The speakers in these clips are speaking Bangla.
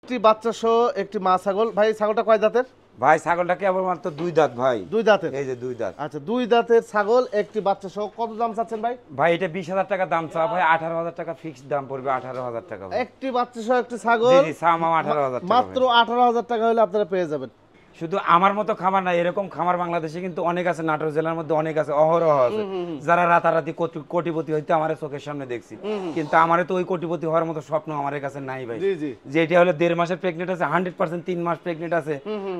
একটি বাচ্চা সহ একটি মা ছাগল। ভাই ছাগলটা কয় দাঁতের? ভাই ছাগলটা কেবল মাত্র 2 দাঁত ভাই। 2 দাঁতের? এই যে 2 দাঁত। আচ্ছা 2 দাঁতের ছাগল একটি বাচ্চা সহ কত দাম চাচ্ছেন ভাই? ভাই এটা 20,000 টাকা দাম চাওয়া ভাই, 18,000 টাকা ফিক্সড দাম পড়বে, 18,000 টাকা ভাই। একটি বাচ্চা সহ একটি ছাগল। জি জি, সামা 18,000 টাকা। মাত্র 18,000 টাকা হলে আপনারা পেয়ে যাবেন। শুধু আমার মতো খামার না, এরকম খামার বাংলাদেশে কিন্তু অনেক আছে, নাটোর জেলার মধ্যে অনেক আছে, অহরহ আছে, যারা রাতারাতি কোটিপতি হইতে আমার চোখের সামনে দেখছি। কিন্তু আমার তো ওই কোটিপতি হওয়ার মতো স্বপ্ন আমার কাছে নাই ভাই। যে এটা হলো 1.5 মাসের প্রেগনেন্ট আছে, 100% 3 মাস প্রেগনেন্ট আছে,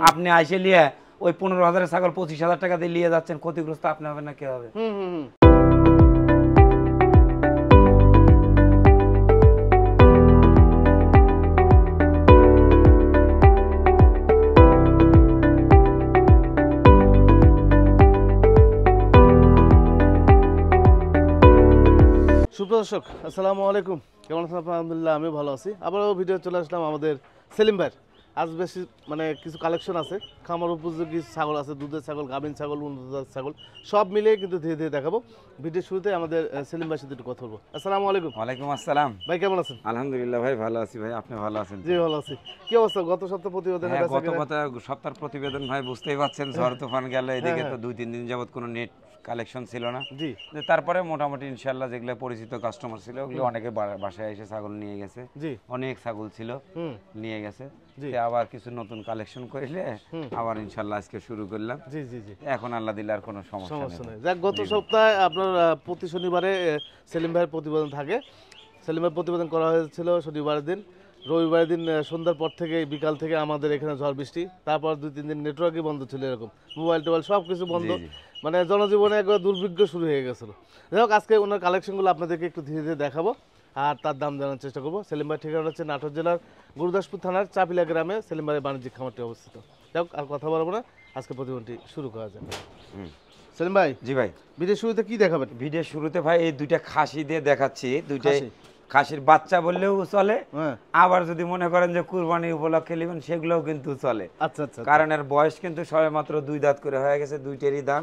আপনি আইসে লিয়ে ওই 15,000 ছাগল 25,000 টাকা দিয়ে লিয়ে যাচ্ছেন, ক্ষতিগ্রস্ত আপনি হবে না কে হবে? সুপ্রদর্শক আসসালামু আলাইকুম, কেমন আছেন আপনারা? আলহামদুলিল্লাহ আমি ভালো আছি। আবারও ভিডিও চলে আসলাম আমাদের সেলিম ভাইয়ের। আজ বেশি কিছু কালেকশন আছে, খামার উপযোগী ছাগল আছে, দুধের ছাগল, গাভীন ছাগল, উন্নত ছাগল সব মিলিয়ে কিন্তু ধীরে ধীরে দেখাবো। ভিডিওর শুরুতে আমাদের সেলিম ভাইয়ের সাথে একটু কথা বলবো। আসসালামু আলাইকুম। ওয়ালাইকুম আসসালাম। ভাই কেমন আছেন? আলহামদুলিল্লাহ ভাই ভালো আছি ভাই, আপনি ভালো আছেন? জি ভালো আছি। কি অবস্থা গত সপ্তাহ প্রতিবেদন? গত সপ্তাহের প্রতিবেদন ভাই বুঝতেই পাচ্ছেন, ঝড় তুফান গেল, এদিকে তো 2-3 দিন যাবত কোনো নেট কালেকশন ছিল না। জি, তারপরে মোটামুটি ইনশাআল্লাহ যেগুলো পরিচিত কাস্টমার ছিল ওগুলো অনেকে বাসায় এসে ছাগল নিয়ে গেছে। জি, অনেক ছাগল ছিল নিয়ে গেছে। আবার কিছু নতুন কালেকশন করিলে আবার ইনশাআল্লাহ আজকে শুরু করলাম। জি জি জি, এখন আল্লাহ দিলে আর কোনো সমস্যা নেই। যাক, গত সপ্তাহে আপনার প্রতি শনিবারে সেলিম ভাইয়ের প্রতিবেদন থাকে। সেলিম ভাইয়ের প্রতিবেদন করা হয়েছিল শনিবারের দিন। রবিবারের দিন সন্ধ্যার পর থেকে বিকাল থেকে আমাদের এখানে ঝড় বৃষ্টি, তারপর 2-3 দিন নেটওয়ার্কই বন্ধ ছিল, এরকম মোবাইল টোবাইল সব কিছু বন্ধ, মানে জনজীবনে একবার দুর্ভিক্ষ শুরু হয়ে গেছিলো। যাই হোক, আজকে ওনার কালেকশনগুলো আপনাদেরকে একটু ধীরে ধীরে দেখাবো আর তার দাম জানার চেষ্টা করবো। সেলিম ভাইয়ের ঠিকানা হচ্ছে নাটোর জেলার গুরুদাসপুর থানার চাপিলা গ্রামে সেলিম ভাইয়ের বাণিজ্যিক খামারটি অবস্থিত। যাই হোক, আর কথা বলবো না, আজকে প্রতিবেদনটি শুরু করা যাবে। সেলিম ভাই। জি ভাই, ভিডিও শুরুতে কি দেখাবেন? ভিডিও শুরুতে ভাই এই দুইটা খাসি দিয়ে দেখাচ্ছি। দুইটাই খাসির বাচ্চা বললেও চলে, আবার যদি মনে করেন যে কুরবানি উপলক্ষে নেবেন সেগুলোও কিন্তু চলে। আচ্ছা আচ্ছা, কারণ এর বয়স কিন্তু সবে মাত্র 2 দাঁত করে হয়ে গেছে, দুইটারই দাম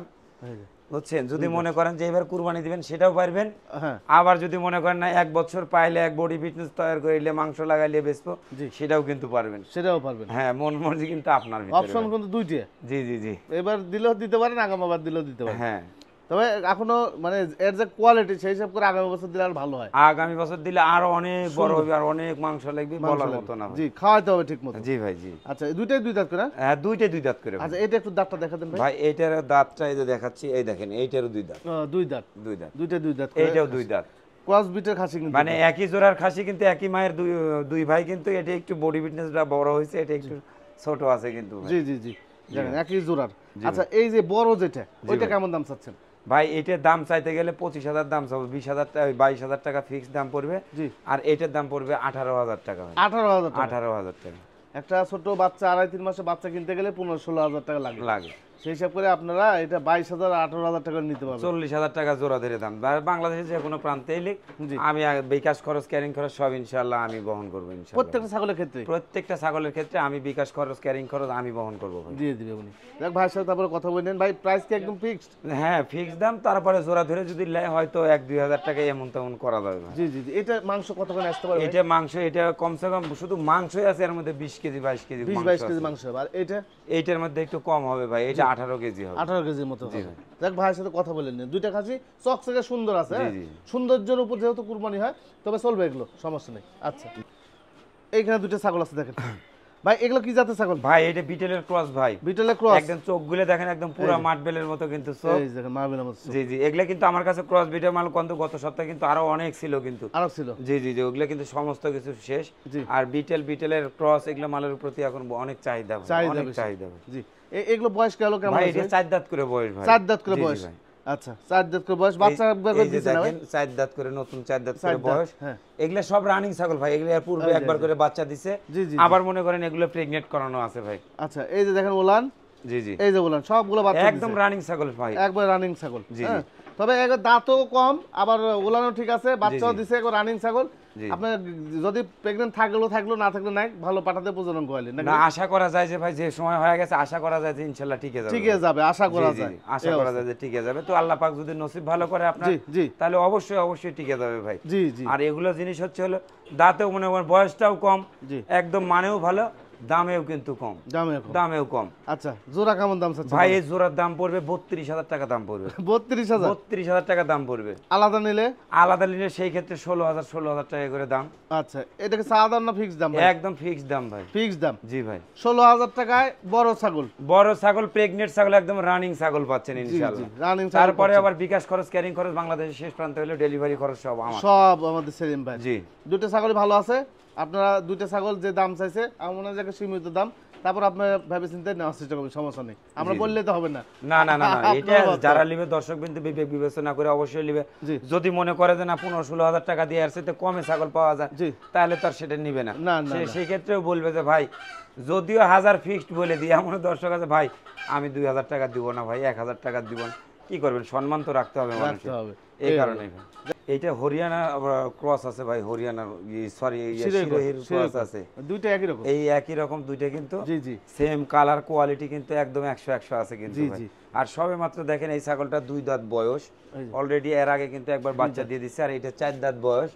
বুঝছেন। যদি মনে করেন যে এবার কুরবানি দিবেন সেটাও পারবেন, আবার যদি মনে করেন না 1 বছর পাইলে এক বডি ফিটনেস তৈরি করিলে মাংস লাগাইলে বেচবো সেটাও কিন্তু পারবেন। সেটাও পারবেন, হ্যাঁ, মন মর্জি কিন্তু আপনার ভিতরে, অপশন কিন্তু দুইটা। জি জি জি, এবার দিলেও দিতে পারেন, আগামীবার দিলেও দিতে পারেন। হ্যাঁ, তবে এখনো এর যে কোয়ালিটি সেই হিসাব করে আগামী বছর দিলে আর ভালো হয়। আগামী বছর দিলে আরো অনেক বড় হবে আর অনেক মাংস লাগবে, বলার মতো না। জি, খাওয়াইতে হবে ঠিক মতো। জি ভাই জি। আচ্ছা, দুইটাই 2 দাঁত করে? হ্যাঁ, দুইটাই 2 দাঁত করে। আচ্ছা, এটা একটু দাঁতটা দেখা দেন ভাই। ভাই এইটার দাঁতটা এই যে দেখাচ্ছি, এই দেখেন এইটারও 2 দাঁত। 2 দাঁত, 2 দাঁত, দুইটা 2 দাঁত, এইটাও 2 দাঁত। ক্রস বিটের খাসি কিন্তু, মানে একই জোড়ার খাসি কিন্তু একই মায়ের দুই ভাই, কিন্তু এটা একটু বডি ফিটনেসটা বড় হয়েছে, এটা একটু ছোট আছে কিন্তু। জি জি জি, দেখেন একই জোড়ার। আচ্ছা, এই যে বড় যেটা, ওইটা কেমন দাম চাচ্ছেন? ভাই এটার দাম চাইতে গেলে 25,000 দাম চাবো, 22,000 টাকা ফিক্স দাম পড়বে। আর এটার দাম পড়বে 18,000 টাকা। 18,000 টাকা। একটা ছোট বাচ্চা 2.5-3 মাসের বাচ্চা কিনতে গেলে 15-16,000 টাকা লাগে। সেই হিসাব করে আপনারা এটা 22,000-18,000 টাকা নিতে পারবেন। 40,000 টাকা জোড়া ধরে দাম। বাংলাদেশের যে কোনো প্রান্তে এলে আমি বিকাশ খরচ, ক্যারিং খরচ সব ইনশাআল্লাহ আমি বহন করবো। ইনশাআল্লাহ প্রত্যেকটা ছাগলের ক্ষেত্রে আমি বিকাশ খরচ, ক্যারিং খরচ আমি বহন করবো। দিয়ে দিবে উনি। দেখ ভাইয়ের সাথে তারপরে কথা বলেন। ভাই প্রাইস কি একদম ফিক্সড? হ্যাঁ, ফিক্সড দাম। তারপরে জোড়া ধরে যদি হয়তো 1-2,000 টাকা এমন তেমন করা যাবে। জি জি জি। এটা মাংস কতক্ষণ আসতে পারবে? এটা মাংস, এটা কমসে কম শুধু মাংসই আছে এর মধ্যে 20 কেজি 22 কেজি 20-22 কেজি মাংস হবে। আর এইটার মধ্যে একটু কম হবে ভাই, এটা 18 কেজি হবে। 18 কেজির মতো হবে। দেখ ভাইয়ের সাথে কথা বলেন, দুইটা খাসি চকচকে সুন্দর আছে। সৌন্দর্যের উপর যেহেতু কুরবানি হয়, তবে চলবে, এগুলো সমস্যা নেই। আচ্ছা, এইখানে দুইটা ছাগল আছে দেখেন ভাই, এগুলো কি জাতের ছাগল? ভাই এটা বিটেলের ক্রস ভাই, বিটেলের ক্রস। একদম চোখগুলো দেখেন একদম পুরো মার্বেলের মতো কিন্তু চোখ। এই দেখেন মার্বেলের মতো। জি জি, এগুলা কিন্তু আমার কাছে ক্রস বিটের মাল কিন্তু গত সপ্তাহে কিন্তু আরো অনেক ছিল, কিন্তু আরো ছিল। জি জি জি, ওগুলা কিন্তু সমস্ত কিছু শেষ। আর বিটেলের ক্রস এগুলা মালের প্রতি এখন অনেক চাহিদা, অনেক চাহিদা। জি, এগুলো বয়স কেমন? ভাই এটা 4 দাঁত করে বয়স ভাই। 4 দাঁত করে বয়স। আচ্ছা, 4 দাঁত করে বয়স। বাচ্চা একবার করে দিছেন না ভাই? 4 দাঁত করে, নতুন 4 দাঁত করে বয়স। এগুলা সব রানিং ছাগল ভাই, এগুলা এর পূর্বে একবার করে বাচ্চা দিছে, আবার মনে করেন এগুলো প্রেগন্যান্ট করানো আছে ভাই। আচ্ছা, এই যে দেখেন ওলান। জি জি, এই যে ওলান সবগুলো বাচ্চা একদম রানিং ছাগল ভাই, একবার রানিং ছাগল। জি জি, তবে এর দাঁতও কম, আবার ওলানও ঠিক আছে, বাচ্চাও দিছে, একবার রানিং ছাগল। আপনার যদি প্রেগন্যান্ট থাকলো না থাকলো নাই, ভালো পাঠাতে প্রজনন করাইলে না, আশা করা যায় যে ভাই যে সময় হয়ে গেছে আশা করা যায় যে ইনশাআল্লাহ ঠিক যাবে। ঠিক যাবে, আশা করা যায়, আশা করা যায় যে ঠিক যাবে। তো আল্লাহ পাক যদি নসিব ভালো করে আপনার, তাহলে অবশ্যই ঠিক যাবে ভাই। জি জি। আর এগুলো জিনিস হলো দাঁতেও মনে হয় বয়সটাও কম, একদম মানেও ভালো, দামেও কিন্তু কম, দামেও কম। আচ্ছা, জোড়া কেমন দাম চাচ্ছেন ভাই? এই জোড়ার দাম পড়বে ৩২,০০০ টাকা দাম পড়বে। ৩২,০০০ টাকা দাম পড়বে। আলাদা নিলে সেই ক্ষেত্রে ১৬,০০০ টাকা করে দাম। আচ্ছা, এটা কি সাদা না ফিক্সড দাম? একদম ফিক্সড দাম ভাই, ফিক্সড দাম। জি ভাই। ১৬,০০০ টাকায় বড় ছাগল, প্রেগনেন্ট ছাগল, একদম রানিং ছাগল পাচ্ছেন ইনশাআল্লাহ। তারপরে আবার বিকাশ খরচ, ক্যারিং খরচ, বাংলাদেশের শেষ প্রান্তে হলে ডেলিভারি খরচ সব আমাদের সেলিম ভাই। জি, দুটো ছাগলই ভালো আছে। আপনারা দুটো ছাগল যে দাম চাইছে আমার মনে হয় সীমিত দাম, তারপর আপনারা ভেবে চিন্তে নেওয়ার চেষ্টা করবেন, সমস্যা নেই, আমরা বললে তো হবে না। না না না, এটা যারা নিবে দর্শক বিন্দু বিবেক বিবেচনা করে অবশ্যই নিবে। যদি মনে করে যে না ১৫-১৬,০০০ টাকা দিয়ে আসছে তো কমে ছাগল পাওয়া যায়, তাহলে তো আর সেটা নিবে না। সেই ক্ষেত্রেও বলবে যে ভাই যদিও ১০০০ ফিক্সড বলে দিই, এমন দর্শক আছে ভাই আমি ২,০০০ টাকা দিব না ভাই, ১,০০০ টাকা দিব না, কি করবেন? সম্মান তো রাখতে হবে মানুষের, এই কারণে। এইটা হরিয়ানা ক্রস আছে ভাই, হরিয়ানার সরি শিরোহির ক্রস আছে, দুইটা একই রকম, এই একই রকম দুইটা কিন্তু জি জি সেম কালার কোয়ালিটি কিন্তু একদম ১০০ আছে কিন্তু ভাই। আর সবে মাত্র দেখেন এই ছাগলটা ২ দাঁত বয়স অলরেডি, এর আগে কিন্তু একবার বাচ্চা দিয়ে দিচ্ছে, আর এটা ৪ দাঁত বয়স,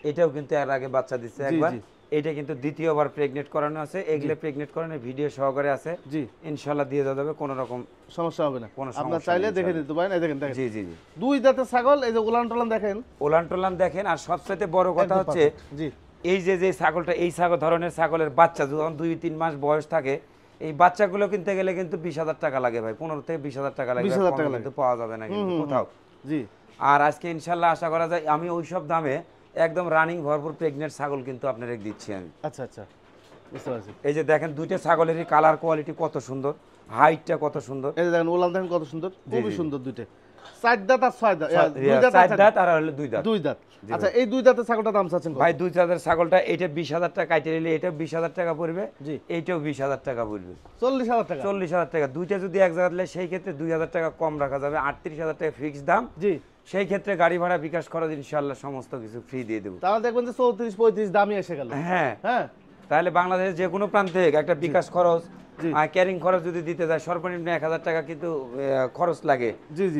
এটাও কিন্তু এর আগে বাচ্চা দিচ্ছে একবার, এটা কিন্তু দ্বিতীয়বার প্রেগনেন্ট করানো আছে, এগুলো প্রেগনেন্ট করানোর ভিডিও সহকারে আছে, জি ইনশাআল্লাহ দিয়ে দেওয়া যাবে, কোনো রকম সমস্যা হবে না, আপনারা চাইলে দেখে নিতে পারেন। এই দেখেন, জি জি জি, 2 দাঁতের ছাগল, এই যে উলান টলান দেখেন। আর সবচেয়ে বড় কথা হচ্ছে জি এই যে ছাগলটা, এই ছাগল ধরনের ছাগলের বাচ্চা যখন 2-3 মাস বয়স থাকে, এই বাচ্চাগুলো কিনতে গেলে কিন্তু 20,০০০ টাকা লাগে ভাই, 15 থেকে 20,০০০ টাকা লাগে, 20,০০০ টাকা কিন্তু পাওয়া যাবে না কিন্তু কোথাও। জি, আর আজকে ইনশাআল্লাহ আশা করা যায় আমি ওইসব দামে একদম রানিং ভরপুর প্রেগনেন্ট ছাগল কিন্তু আপনাদের দিচ্ছি আমি। আচ্ছা আচ্ছা, বুঝতে পারছি। এই যে দেখেন দুইটা ছাগলেরই কালার কোয়ালিটি কত সুন্দর, হাইটটা কত সুন্দর, এই যে দেখেন ওলান দেখেন কত সুন্দর, খুবই সুন্দর দুইটা। 4 দাঁত আর 6 দাঁত, 4 দাঁত আর হলো 2 দাঁত, 2 দাঁত। আচ্ছা, এই 2 দাঁতের ছাগলটার দাম চাচ্ছেন ভাই? 2 দাঁতের ছাগলটা এটা 20,০০০ টাকা কাটে নিলে এটা 20,০০০ টাকা পড়বে, জি এইটাও 20,০০০ টাকা পড়বে, 40,০০০ টাকা, 40,০০০ টাকা। দুইটা যদি এক জায়গায় দিলে সেই ক্ষেত্রে 2,০০০ টাকা কম রাখা যাবে, 38,০০০ টাকা ফিক্সড দাম, জি সেই ক্ষেত্রে গাড়ি ভাড়া বিকাশ খরচ ইনশাআল্লাহ সমস্ত কিছু ফ্রি দিয়ে দেব। তাহলে দেখবেন যে 34-35 দামই এসে গেল। হ্যাঁ হ্যাঁ, তাহলে বাংলাদেশের যে কোনো প্রান্তে একটা বিকাশ খরচ আর ক্যারিং খরচ যদি দিতে যায় সর্বনিম্ন 1,০০০ টাকা কিন্তু খরচ লাগে,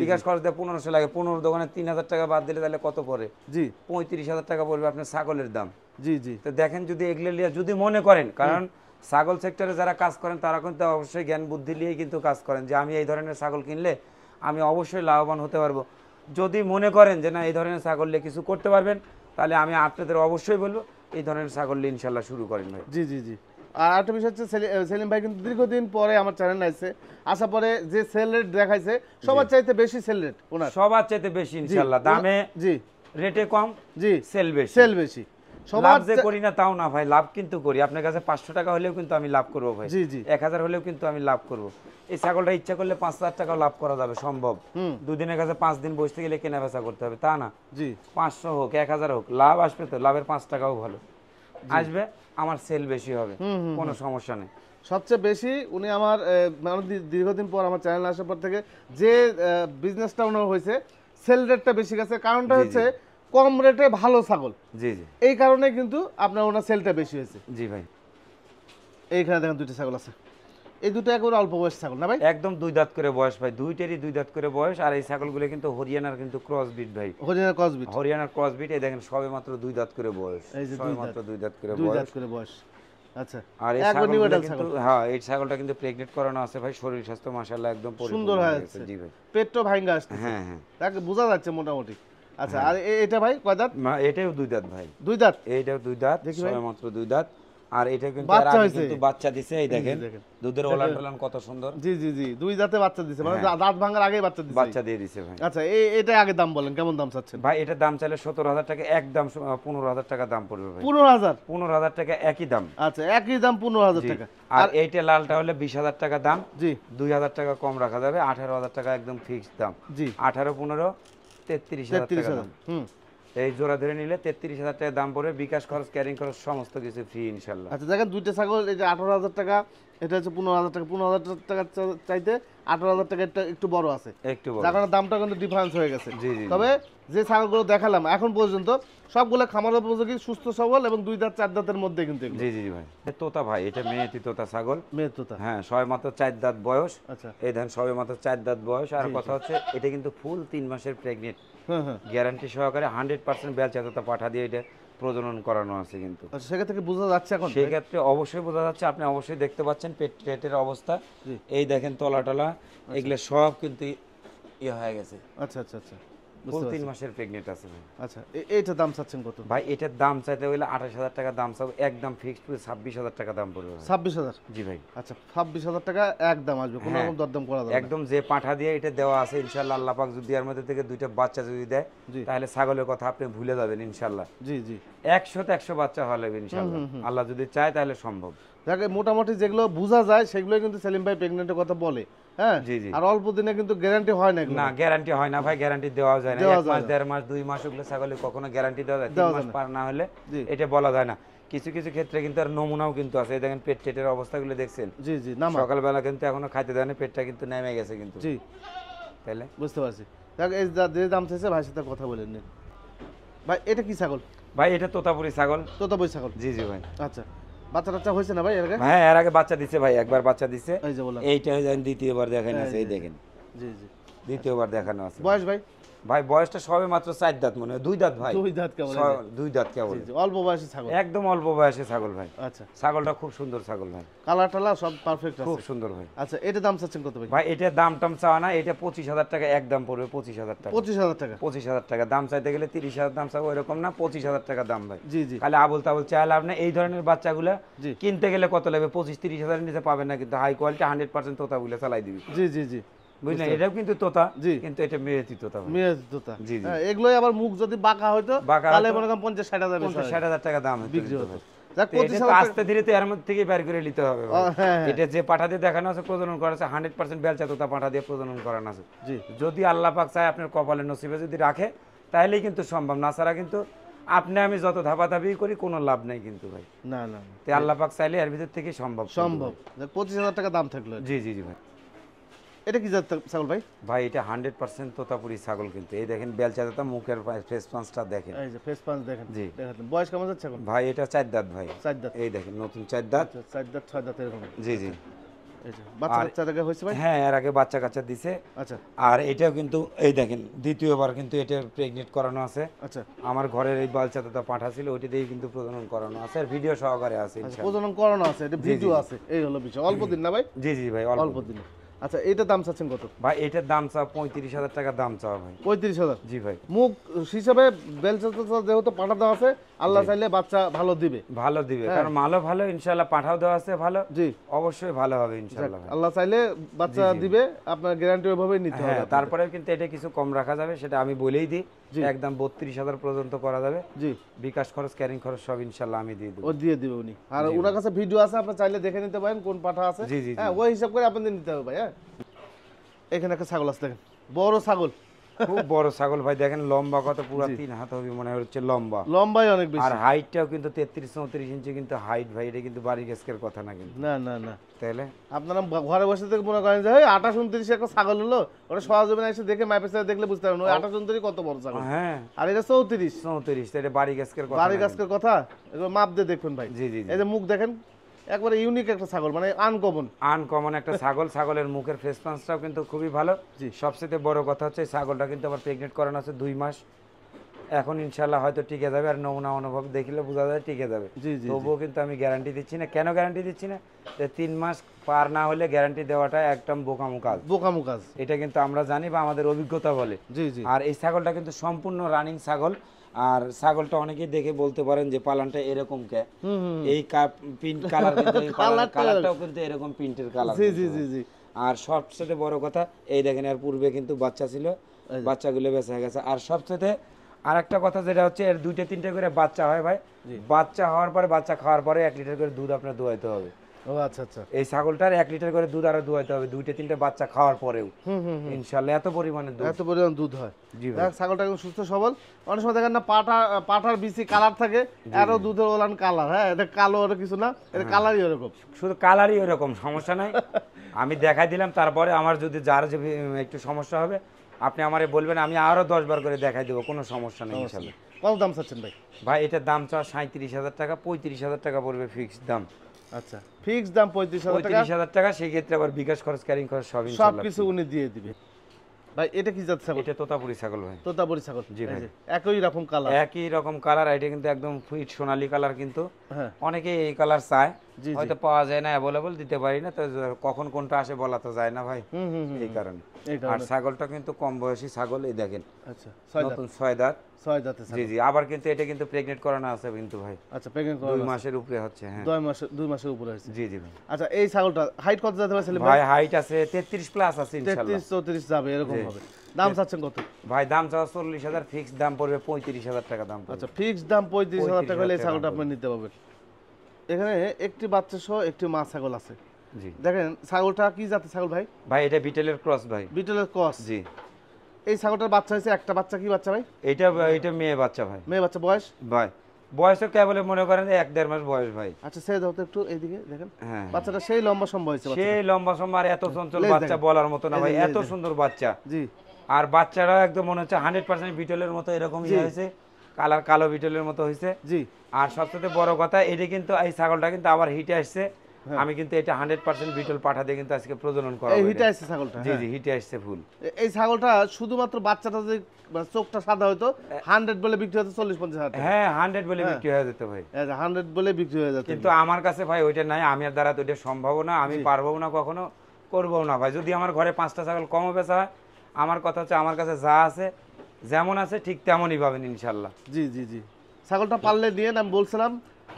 বিকাশ খরচ দিয়ে 1500 লাগে, 15 দোকানে 3,০০০ টাকা বাদ দিলে তাহলে কত পড়ে? জি 35,০০০ টাকা পড়বে আপনার ছাগলের দাম। জি জি, তো দেখেন যদি এগুলো নিয়ে যদি মনে করেন, কারণ ছাগল সেক্টরে যারা কাজ করেন তারা কিন্তু অবশ্যই জ্ঞান বুদ্ধি নিয়েই কিন্তু কাজ করেন যে আমি এই ধরনের ছাগল কিনলে আমি অবশ্যই লাভবান হতে পারবো। যদি মনে করেন যে না এই ধরনের ছাগল নিয়ে কিছু করতে পারবেন, তাহলে আমি আপনাদের অবশ্যই বলবো এই ধরনের ছাগল নিয়ে ইনশাআল্লাহ শুরু করেন ভাই। জি জি জি। আর একটা বিষয় হচ্ছে সেলিম ভাই কিন্তু দীর্ঘদিন পরে আমার চ্যানেল আসছে, আসার পরে যে সেল রেট দেখাইছে সবার চাইতে বেশি সেল রেট, ওনার সবার চাইতে বেশি ইনশাআল্লাহ, দামে জি রেটে কম, জি সেল বেশি। লাভ যে করি না তাও না ভাই, লাভ কিন্তু করি। আপনার কাছে 500 টাকা হলেও কিন্তু আমি লাভ করবো ভাই, জি জি 1000 হলেও কিন্তু আমি লাভ করবো। এই ছাগলটা ইচ্ছা করলে 5,০০০ টাকাও লাভ করা যাবে, সম্ভব। দুদিনের কাছে 5 দিন বসতে গেলে কেনা বেচা করতে হবে তা না, জি 500 হোক 1000 হোক লাভ আসবে, তো লাভের 5 টাকাও ভালো আসবে, আমার সেল বেশি হবে, কোনো সমস্যা নেই। সবচেয়ে বেশি উনি আমার দীর্ঘদিন পর আমার চ্যানেল আসার পর থেকে যে বিজনেসটা ওনার হয়েছে, সেল রেটটা বেশি গেছে, কারণটা হচ্ছে কম রেটে ভালো ছাগল, জি জি এই কারণে কিন্তু আপনার ওনার সেলটা বেশি হয়েছে। জি ভাই, এইখানে দেখেন 2টা ছাগল আছে, এই দুটো একেবারে অল্প বয়স ছাগল না ভাই? একদম 2 দাঁত করে বয়স ভাই, দুইটারই 2 দাঁত করে বয়স। আর এই ছাগলগুলো কিন্তু হরিয়ানার কিন্তু ক্রস বিট ভাই, হরিয়ানার ক্রস বিট। এই দেখেন সবে মাত্র 2 দাঁত করে বয়স, সবে মাত্র 2 দাঁত করে বয়স। আচ্ছা, আর এই ছাগলটা কিন্তু হ্যাঁ এই ছাগলটা কিন্তু প্রেগন্যান্ট করানো আছে ভাই, শরীর স্বাস্থ্য মাশাআল্লাহ একদম সুন্দর হয়ে আছে। জি ভাই, পেটটা ভাঙা আসছে, হ্যাঁ হ্যাঁ তাকে বোঝা যাচ্ছে মোটামুটি। আচ্ছা, আর এটা ভাই কয় দাঁত? এটাও 2 দাঁত ভাই, 2 দাঁত, এইটাও 2 দাঁত, সবে মাত্র 2 দাঁত। আর এটা কিন্তু এর আগে কিন্তু বাচ্চা দিছে, এই দেখেন দুধের ওলান টোলান কত সুন্দর। জি জি জি, 2 দাঁতে বাচ্চা দিছে, মানে দাঁত ভাঙার আগেই বাচ্চা দিয়ে দিছে ভাই। আচ্ছা, এটা আগে দাম বলেন, কেমন দাম চাচ্ছেন ভাই? এটা দাম চাইলে 17,০০০ টাকা, একদম 15,০০০ টাকা দাম পড়বে ভাই। 15,000 টাকা একই দাম। আচ্ছা, একই দাম 15,000 টাকা। আর এইটা লালটা হলে 20,০০০ টাকা দাম, জি 2,০০০ টাকা কম রাখা যাবে, 18,০০০ টাকা একদম ফিক্সড দাম। জি 18 15 33,০০০ টাকা দাম। এই জোড়া ধরে নিলে 33,০০০ টাকা দাম পড়বে, বিকাশ খরচ ক্যারিং খরচ সমস্ত কিছু ফ্রি ইনশাআল্লাহ। আচ্ছা দেখেন, 2টা ছাগল, এই যে 18,000 টাকা, এটা হচ্ছে 15,000 টাকা। 15,000 টাকা চাইতে 18,000 টাকা একটু বড় আছে, একটু বড়, যার কারণে দামটা কিন্তু ডিফারেন্স হয়ে গেছে। তবে যে ছাগলগুলো দেখালাম এখন পর্যন্ত সবগুলো খামার উপযোগী, সুস্থ সবল এবং 2 দাঁত 4 দাঁতের মধ্যে কিন্তু এগুলো। জি জি জি ভাই, তোতা ভাই, এটা মেয়েতি তোতা ছাগল। মেয়ে তোতা, হ্যাঁ, সবে মাত্র 4 দাঁত বয়স। আচ্ছা, এই ধান সবে মাত্র 4 দাঁত বয়স। আর কথা হচ্ছে এটা কিন্তু ফুল 3 মাসের প্রেগনেন্ট, হ্যাঁ হ্যাঁ, গ্যারান্টি সহকারে 100% বেলচা তোতা পাঠা দিয়ে এটা প্রজনন করানো আছে কিন্তু। আচ্ছা, সেক্ষেত্রে থেকে বোঝা যাচ্ছে এখন? সেই ক্ষেত্রে অবশ্যই বোঝা যাচ্ছে, আপনি অবশ্যই দেখতে পাচ্ছেন পেটের অবস্থা। এই দেখেন তলা টলা এগুলো সব কিন্তু ইয়ে হয়ে গেছে। আচ্ছা আচ্ছা আচ্ছা, ফুল 3 মাসের প্রেগনেন্ট আছে ভাই। আচ্ছা, এইটার দাম চাচ্ছেন কত ভাই? এটার দাম চাইতে হইলে 28,000 টাকা দাম চাবো, একদম ফিক্সড পুরো 26,000 টাকা দাম পড়বে ভাই। 26,000? জি ভাই। আচ্ছা, 26,000 টাকা একদম আসবে, কোনো রকম দরদাম করা যাবে না? একদম যে পাঠা দিয়ে এটা দেওয়া আছে ইনশাআল্লাহ, আল্লাহ পাক যদি এর মধ্যে থেকে 2টা বাচ্চা যদি দেয় তাহলে ছাগলের কথা আপনি ভুলে যাবেন ইনশাআল্লাহ। জি জি, 100তে 100 বাচ্চা হলে ইনশাআল্লাহ, আল্লাহ যদি চায় তাহলে সম্ভব। যাকে মোটামুটি যেগুলো বোঝা যায় সেগুলোই কিন্তু সেলিম ভাই প্রেগনেন্টের কথা বলে। হ্যাঁ, জি জি। আর অল্প দিনে কিন্তু গ্যারান্টি হয় না এগুলো। না, গ্যারান্টি হয় না ভাই, গ্যারান্টি দেওয়া যায় না। 1 মাস 1.5 মাস 2 মাস ওগুলো ছাগলে কখনো গ্যারান্টি দেওয়া যায়? 3 মাস পার না হলে এটা বলা যায় না। কিছু কিছু ক্ষেত্রে কিন্তু আর নমুনাও কিন্তু আছে। এই দেখেন পেটের অবস্থাগুলো দেখছেন? জি জি, না সকালবেলা কিন্তু এখনো খাইতে দেয় না, পেটটা কিন্তু নেমে গেছে কিন্তু। জি, তাহলে বুঝতে পারছি। দেখ, এই যে দাম চাইছে ভাইয়ের সাথে কথা বলে নিন। ভাই এটা কি ছাগল? ভাই এটা তোতাপুরি ছাগল। তোতাপুরি ছাগল? জি জি ভাই। আচ্ছা, বাচ্চা টাচ্চা হয়েছে না ভাই এর আগে? হ্যাঁ, এর আগে বাচ্চা দিছে ভাই, একবার বাচ্চা দিছে। এই যে বললাম, এইটা দ্বিতীয়বার দেখানো আছে, এই দেখেন। জি জি, দ্বিতীয়বার দেখানো আছে। বয়স ভাই? ভাই বয়সটা সবে মাত্র 4 দাঁত, মনে হয় 2 দাঁত ভাই। 2 দাঁত কেবল? 2 দাঁত কেবল, অল্প বয়সী ছাগল, একদম অল্প বয়সে ছাগল ভাই। আচ্ছা, ছাগলটা খুব সুন্দর ছাগল ভাই, কালার টালা সব পারফেক্ট আছে, খুব সুন্দর ভাই। আচ্ছা, এটা দাম চাচ্ছেন কত ভাই? ভাই এটা দাম টাম চাওয়া না, এটা 25,000 টাকা একদম পড়বে। 25,000 টাকা। 25,000 টাকা? 25,000 টাকা দাম চাইতে গেলে 30,000 দাম চাবো, এরকম না, 25,000 টাকা দাম ভাই। জি জি, খালি আবল তাবল চাই লাভ না। এই ধরনের বাচ্চাগুলো জি, কিনতে গেলে কত লাগবে? 25-30,000 নিচে পাবেন না, কিন্তু হাই কোয়ালিটি 100% তোতা বুলে চালাই দিবি। জি জি জি, বুঝলেন? এটাও কিন্তু তোতা, জি, কিন্তু এটা মেয়েতি তোতা ভাই। মেয়ে তোতা। জি জি। হ্যাঁ, এগুলোই আবার মুখ যদি বাঁকা হয়তো তাহলে মনে করেন 50-60 হাজার 50-60,000 টাকা দাম বিক্রি হতো। ভাই। যাক, তো এটা তো আস্তে ধীরে তো এর মধ্যে থেকে বের করে নিতে হবে ভাই। হ্যাঁ, এটা যে পাঠা দিয়ে দেখানো আছে প্রজনন করা আছে 100% বেলচা তোতা পাঠা দিয়ে প্রজনন করানো আছে। জি, যদি আল্লাহ পাক চায় আপনার কপালে নসিবে যদি রাখে তাহলেই কিন্তু সম্ভব, না ছাড়া কিন্তু আপনি আমি যত ধাপাধাপি করি কোনো লাভ নাই কিন্তু ভাই। না না, তো আল্লাহ পাক চাইলে এর ভিতর থেকে সম্ভব। সম্ভব। 25,000 টাকা দাম থাকলো। জি জি জি ভাই। এটা কি জাত ছাগল ভাই? ভাই এটা 100% তোতাপুরি ছাগল কিন্তু। এই দেখেন বেলচা তোতা, মুখের ফেস পাঁচটা দেখেন, এই যে ফেস পাঁচ দেখেন। জি। দেখাতেন বয়স কেমন যাচ্ছে এখন? ভাই এটা 4 দাঁত ভাই। 4 দাঁত? এই দেখেন নতুন 4 দাঁত। 4 দাঁত 6 দাঁত এরকম? জি জি। এই যে বাচ্চা বাচ্চা আগে হয়েছে ভাই? হ্যাঁ, এর আগে বাচ্চা কাচ্চা দিছে। আচ্ছা, আর এটাও কিন্তু এই দেখেন দ্বিতীয়বার কিন্তু এটা প্রেগনেন্ট করানো আছে। আচ্ছা, আমার ঘরের এই বাচ্চা তোতা পাঠা ছিল, ওইটা দিয়েই কিন্তু প্রজনন করানো আছে, আর ভিডিও সহকারে আছে ইনশাআল্লাহ। প্রজনন করানো আছে, এটা ভিডিও আছে, এই হলো বিষয়। অল্প দিন না ভাই? জি জি ভাই, অল্প দিন। আচ্ছা, এইটার দাম চাচ্ছেন কত ভাই? এটার দাম চাও 35,000 টাকা দাম চাও ভাই। 35,000? জি ভাই। মুখ হিসাবে বেলচা যেহেতু পাঠা দেওয়া আছে, আল্লাহ চাইলে বাচ্চা ভালো দিবে। ভালো দিবে, কারণ মালও ভালো ইনশাআল্লাহ, পাঠাও দেওয়া আছে ভালো। জি, অবশ্যই ভালো হবে ইনশাআল্লাহ ভাই। আল্লাহ চাইলে বাচ্চা দিবে, আপনার গ্যারান্টি ওইভাবেই নিতে হবে। হ্যাঁ, তারপরে কিন্তু এটা কিছু কম রাখা যাবে, সেটা আমি বলেই দিই। একদম 32,000 পর্যন্ত করা যাবে। জি, বিকাশ খরচ, ক্যারিং খরচ সব ইনশাআল্লাহ আমি দিয়ে দেব। ও দিয়ে দিবে উনি। আর ওনার কাছে ভিডিও আছে, আপনি চাইলে দেখে নিতে পারেন কোন পাঠা আছে। জি জি। হ্যাঁ, ওই হিসাব করে আপনাদের নিতে হবে ভাই। হ্যাঁ, এখানে একটা ছাগল আছে দেখেন, বড় ছাগল, খুব বড় ছাগল ভাই। দেখেন লম্বা কত, পুরো 3 হাত হবে মনে হচ্ছে লম্বা। লম্বাই অনেক বেশি। আর হাইটটাও কিন্তু 33-34 ইঞ্চি কিন্তু হাইট ভাই। এটা কিন্তু বাড়ি গাছকের কথা না কিন্তু। না না না, তাহলে আপনারা ঘরে বসে থেকে মনে করেন যে 28-29 একটা ছাগল হলো, ওটা সহজে এসে দেখে মাপে সাথে দেখলে বুঝতে পারবেন ওই 28-29 কত বড় ছাগল। হ্যাঁ, আর এটা 34। 34, এটা বাড়ি গাছকের কথা। বাড়ি গাছকের কথা, এগুলো মাপ দিয়ে দেখবেন ভাই। জি জি। এই যে মুখ দেখেন, একবারে ইউনিক একটা ছাগল, মানে আনকমন। আনকমন একটা ছাগল। ছাগলের মুখের ফেস পাঁচটাও কিন্তু খুবই ভালো। জি। সবচেয়ে বড় কথা হচ্ছে এই ছাগলটা কিন্তু আবার প্রেগনেন্ট করানো আছে 2 মাস। এখন ইনশাআল্লাহ হয়তো টিকে যাবে, আর নমুনা অনুভব দেখলে বোঝা যায় টিকে যাবে। জি জি, তবুও কিন্তু আমি গ্যারান্টি দিচ্ছি না। কেন গ্যারান্টি দিচ্ছি না? যে 3 মাস পার না হলে গ্যারান্টি দেওয়াটা একদম বোকামো কাজ। বোকামো কাজ, এটা কিন্তু আমরা জানি বা আমাদের অভিজ্ঞতা বলে। জি জি। আর এই ছাগলটা কিন্তু সম্পূর্ণ রানিং ছাগল। আর ছাগলটা অনেকেই দেখে বলতে পারেন যে পালানটা এরকম কে, এই প্রিন্ট কালার কিন্তু এই কালারটাও কিন্তু এরকম প্রিন্টের কালার। জি জি জি জি। আর সবচেয়ে বড় কথা এই দেখেন, এর পূর্বে কিন্তু বাচ্চা ছিল, বাচ্চাগুলো বেঁচে গেছে। আর সবচেয়ে আরেকটা কথা যেটা হচ্ছে, এর 2-3টে করে বাচ্চা হয় ভাই। বাচ্চা হওয়ার পরে, বাচ্চা খাওয়ার পরে 1 লিটার করে দুধ আপনার দোয়াইতে হবে। ও আচ্ছা আচ্ছা। এই ছাগলটার 1 লিটার করে দুধ আরো দোয়াইতে হবে 2-3টে বাচ্চা খাওয়ার পরেও। ইনশাআল্লাহ এত পরিমাণে দুধ, এত পরিমাণ দুধ হয়। জি ভাই। দেখ, ছাগলটা একদম সুস্থ সবল। অনেক সময় দেখেন না পাঠার বিচি কালার থাকে, আরো দুধের ওলান কালার। হ্যাঁ, এটা কালো আর কিছু না, এটা কালারই এরকম। শুধু কালারই এরকম, সমস্যা নাই। আমি দেখাই দিলাম, তারপরে আমার যদি যার যে একটু সমস্যা হবে আপনি আমারে বলবেন, আমি আরো 10 বার করে দেখাই দেবো, কোনো সমস্যা নেই ইনশাআল্লাহ। কত দাম চাচ্ছেন ভাই? ভাই এটার দাম চা 37,000 টাকা, 35,000 টাকা পড়বে ফিক্সড দাম। আচ্ছা, ফিক্সড দাম 35,000 টাকা। 35,000 টাকা, সেই ক্ষেত্রে আবার বিকাশ খরচ, ক্যারিং খরচ সব ইনশাআল্লাহ সবকিছু উনি দিয়ে দিবে। ভাই এটা কি জাত ছাগল? এটা তোতাপুরি ছাগল ভাই। তোতাপুরি ছাগল, জি ভাই। একই রকম কালার, একই রকম কালার, এটা কিন্তু একদম ফুইট সোনালী কালার, কিন্তু হ্যাঁ অনেকে এই কালার চায়, জি, হয়তো পাওয়া যায় না, অ্যাভেলেবল দিতে পারি না, তো কখন কোনটা আসে বলা তো যায় না ভাই, হুম হুম হুম, এই কারণে। এই আর কারণে। ছাগলটা কিন্তু কম বয়সী ছাগল, এই দেখেন আচ্ছা, 6 দাঁত, নতুন 6 দাঁত। 6 দাঁতে জি ছাগল। জি, আবার কিন্তু এটা কিন্তু প্রেগনেন্ট করানো আছে কিন্তু ভাই, আচ্ছা, প্রেগন্যান্ট 2 মাসের উপরে হচ্ছে। হ্যাঁ 2 মাসের উপরে হয়েছে। জি জি ভাই। আচ্ছা, এই ছাগলটা হাইট কত যেতে পারে ভাই হাইট আছে 33 প্লাস আছে ইনশাআল্লাহ। 33-34 যাবে, এরকম হবে। দাম চাচ্ছেন কত? ভাই দাম চাওয়া 40,000, ফিক্স দাম পড়বে 35,000 টাকা দাম পড়বে। আচ্ছা, ফিক্সড দাম 35,000 টাকা হলে এই 35,000 ছাগলটা টাকা আপনি নিতে পারবেন। এখানে একটি বাচ্চা সহ একটি মা ছাগল আছে। জি দেখেন ছাগলটা কি জাতের ছাগল ভাই? ভাই এটা বিটেলের ক্রস ভাই। বিটলের ক্রস। জি। এই ছাগলটার বাচ্চা হয়েছে একটা বাচ্চা, কি বাচ্চা ভাই? এটা মেয়ে বাচ্চা ভাই। মেয়ে বাচ্চা, বয়স? ভাই বয়স তো কেবল মনে করেন 1-1.5 মাস বয়স ভাই। আচ্ছা, ছেড়ে দাও তো একটু এইদিকে দেখেন। হ্যাঁ বাচ্চাটা সেই লম্বা সম্ভব হয়েছে বাচ্চাটা। সেই লম্বা সম্মার, এত চঞ্চল লেজ বাচ্চা দেখেন। বলার মতো না এই ভাই, যে লেজ এত দেখেন। সুন্দর বাচ্চা। জি আর বাচ্চারা একদম মনে হচ্ছে 100% বিটলের মতো এরকমই জি। হয়েছে, কালার কালো বিটলের মতো হয়েছে। জি। আর সবচেয়ে বড় কথা, এটা কিন্তু এই ছাগলটা কিন্তু আবার হিটে আসছে। আমি কিন্তু এটা 100% বিটল পাঠা দিয়ে কিন্তু আজকে প্রজনন করাবো। এই হিটে আসছে ছাগলটা। জি জি, হিটে আসছে ফুল। এই ছাগলটা শুধুমাত্র বাচ্চাটা যে মানে চোখটা সাদা হতো, 100 বলে বিক্রি হতো 40-50 হাজার টাকা। হ্যাঁ 100 বলে বিক্রি হয়ে যেত ভাই, 100 বলে বিক্রি হয়ে যেত। কিন্তু আমার কাছে ভাই ওইটা নাই, আমি আর দ্বারা তো এটা সম্ভব না, আমি পারবো না, কখনো করবো না ভাই। যদি আমার ঘরে 5টা ছাগল কমও বেচা হয়, আমার কথা হচ্ছে আমার কাছে যা আছে, যেমন আছে ঠিক তেমনই পাবেন ইনশাল্লাহ। জি জি জি, ছাগলটা পাললে দিয়ে আমি বলছিলাম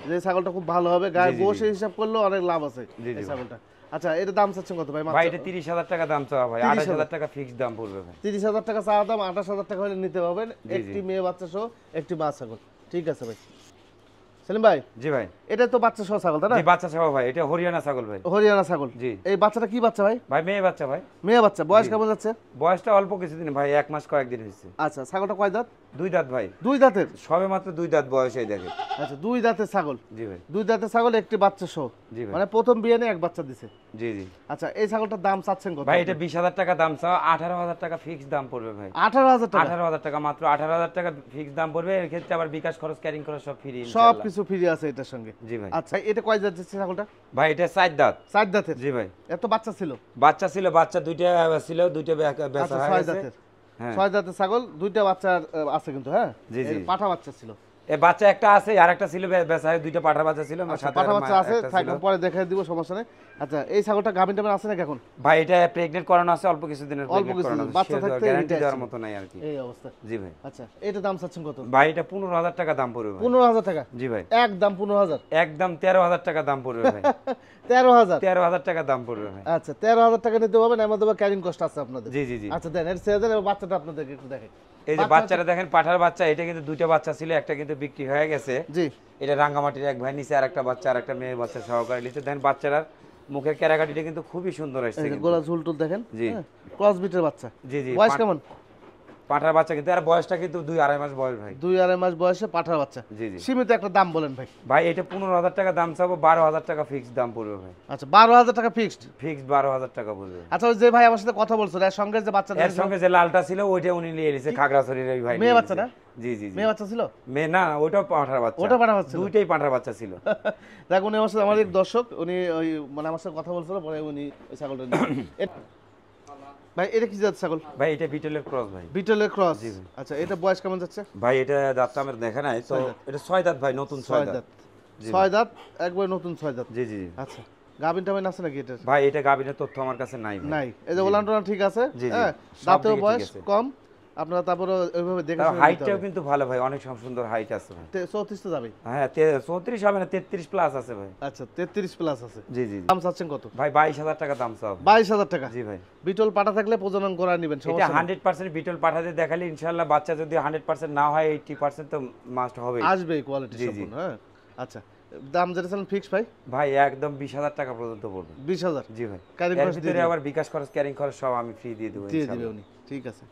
যে ছাগলটা খুব ভালো হবে, গায়ে বসে হিসাব করলেও অনেক লাভ আছে এই ছাগলটা। আচ্ছা, এর দাম চাচ্ছেন কত ভাই? ভাই এটা 30,000 টাকা দাম চাওয়া ভাই, 28,000 টাকা ফিক্স দাম পড়বে ভাই। 30,000 টাকা চাওয়া দাম, 28,000 টাকা হলে নিতে পারবেন। একটি মেয়ে বাচ্চা সহ একটি মা ছাগল। ঠিক আছে ভাই। সেলিম ভাই, জি ভাই। এটা তো বাচ্চা সহ ছাগল তাই না? জি বাচ্চা সহ ভাই, এটা হরিয়ানা ছাগল ভাই। হরিয়ানা ছাগল। জি। এই বাচ্চাটা কি বাচ্চা ভাই? ভাই মেয়ে বাচ্চা ভাই। মেয়ে বাচ্চা, বয়স কেমন যাচ্ছে? বয়সটা অল্প কিছুদিন ভাই, 1 মাস কয়েকদিন হয়েছে। আচ্ছা, ছাগলটা কয় দাঁত? 2 দাঁত ভাই। 2 দাঁতের? সবে মাত্র 2 দাঁত বয়স, এই দেখেন। আচ্ছা, 2 দাঁতের ছাগল। জি ভাই। 2 দাঁতের ছাগল, একটি বাচ্চা সহ। জি ভাই। মানে প্রথম বিয়ে নিয়ে এক বাচ্চা দিছে। জি জি। আচ্ছা, এই ছাগলটার দাম চাচ্ছেন কত? ভাই এটা 20,000 টাকা দাম চাও, 18,000 টাকা ফিক্স দাম পড়বে ভাই। 18,000 টাকা? 18,000 টাকা, মাত্র 18,000 টাকা ফিক্স দাম পড়বে। এর ক্ষেত্রে আবার বিকাশ খরচ, ক্যারিং খরচ সব ফ্রি সব ইনশাআল্লাহ। কিছু ফ্রি আছে এটার সঙ্গে। জি ভাই। আচ্ছা, এটা কয় দাঁতের ছাগলটা? ভাই এটা 4 দাঁত। 4 দাঁতের? জি ভাই। এত বাচ্চা ছিল? বাচ্চা ছিল, বাচ্চা 2টা ছিল, 2টা বেচা আচ্ছা, হয়ে 6 গেছে। দাঁতের। হ্যাঁ 6 দাঁতের ছাগল, 2টা বাচ্চা আছে কিন্তু। হ্যাঁ জি জি। এর পাঠা বাচ্চা ছিল। এই বাচ্চা একটা আছে, আর একটা ছিল বেচা হয়ে, 2টা পাঠার বাচ্চা ছিল, আমার আচ্ছা, সাথে পাঠা বাচ্চা আছে, একটা ছিল। থাকলে পরে দেখাই দিব, সমস্যা নেই। আচ্ছা, এই ছাগলটা গাভিন টাভিন আছে নাকি এখন? ভাই এটা প্রেগনেন্ট করানো আছে, অল্প কিছুদিনের অল্প প্রেগনেন্ট কিছুদিন, করানো আছে, বাচ্চা থাকতে গ্যারান্টি এটা দেওয়ার আছে। মতো নাই আর কি। এই অবস্থা। জি ভাই। আচ্ছা, এটা দাম চাচ্ছেন কত? ভাই এটা 15,000 টাকা দাম পড়বে ভাই। 15,000 টাকা? জি ভাই। একদম 15,000? একদম 13,000 টাকা দাম পড়বে ভাই। 13,000? 13,000 টাকা দাম পড়বে ভাই। আচ্ছা, 13,000 টাকা নিতে পারবেন, এর মধ্যে ক্যারিং কস্ট আছে আপনাদের। জি জি জি। আচ্ছা, দেন এর ছেড়ে দেন, বাচ্চাটা আপনাদেরকে একটু দেখেন। এই যে বাচ্চাটা দেখেন, পাঠার বাচ্চা, এটা কিন্তু 2টা বাচ্চা ছিল, একটা কিন্তু বিক্রি হয়ে গেছে। জি। এটা রাঙ্গামাটির এক ভাই নিচে, আর একটা বাচ্চা, আর একটা মেয়ের বাচ্চা সহকারে নিচে। দেখেন বাচ্চাটার মুখের ক্যারাকাটিটা কিন্তু খুবই সুন্দর আসছে কিন্তু। গোলা ঝুলটুল দেখেন। জি। ক্রস বিটের বাচ্চা। জি জি। বয়স কেমন? পাঠার বাচ্চা কিন্তু, আর বয়সটা কিন্তু 2-2.5 মাস বয়স ভাই। 2-2.5 মাস বয়সে পাঠার বাচ্চা। জি জি। সীমিত একটা দাম বলেন ভাই। ভাই এটা 15,000 টাকা দাম চাবো, 12,000 টাকা ফিক্সড দাম পড়বে ভাই। আচ্ছা, 12,000 টাকা ফিক্সড? ফিক্সড 12,000 টাকা পড়বে। আচ্ছা, ওই যে ভাই আমার সাথে কথা বলছিল, এর সঙ্গে যে বাচ্চা এর সঙ্গে যে লালটা ছিল, ওইটা উনি নিয়ে এসেছে, খাগড়াছড়ির ওই ভাই। মেয়ে বাচ্চা না? জি জি জি। মেয়ে বাচ্চা ছিল? মেয়ে না, ওইটাও পাঠার বাচ্চা। ওটা পাঠার বাচ্চা ছিল? দুইটাই পাঠার বাচ্চা ছিল। দেখ, উনি আমার সাথে, আমার এক দর্শক, উনি ওই মানে আমার সাথে কথা বলছিল, পরে উনি ওই ছাগলটা ভাই এটা কি জাত ছাগল? ভাই এটা বিটলের ক্রস ভাই। বিটলের ক্রস? আচ্ছা, এটা বয়স কেমন যাচ্ছে? ভাই এটা দাঁতটা আমার দেখা নাই তো, এটা 6 দাঁত ভাই, নতুন 6 দাঁত। 6 দাঁত, একবার নতুন 6 দাঁত। জি জি। আচ্ছা, গাভিন টাভিন আছে নাকি এটা? ভাই এটা গাবিনের তথ্য আমার কাছে নাই ভাই। নাই। এই যে ওলানটোনা ঠিক আছে, জি জি। হ্যাঁ, সব দাঁতেও দিকে বয়স ঠিক আছে। কম, আপনারা তারপরে ওইভাবে দেখে তার শুনে নিতে হাইটটাও হবে। কিন্তু ভালো ভাই, অনেক সুন্দর হাইট আছে ভাই। 34 তো যাবে? হ্যাঁ 34 হবে না, 33 প্লাস আছে ভাই। আচ্ছা, 33 প্লাস আছে। জি জি। দাম চাচ্ছেন কত? ভাই 22,000 টাকা দাম চাও। 22,000 টাকা? জি ভাই। বিটল পাটা থাকলে প্রজনন করা নেবেন, এটা সমস্যা নেই। 100% বিটল পাঠাতে দেখালে ইনশাআল্লাহ বাচ্চা যদি 100% না হয়, 80% তো মাস্ট হবে। আসবে কোয়ালিটি সম্পূর্ণ। হ্যাঁ আচ্ছা, দাম যেটা ছিলেন ফিক্স ভাই? ভাই একদম 20,000 টাকা পর্যন্ত পড়বে। 20,000? জি ভাই। ক্যারিং এর খরচ দিয়ে ভিতরে আবার বিকাশ খরচ, ক্যারিং খরচ সব আমি ফ্রি দিয়ে দেব দিয়ে দিবে ইনশাআল্লাহ। উনি। ঠিক আছে,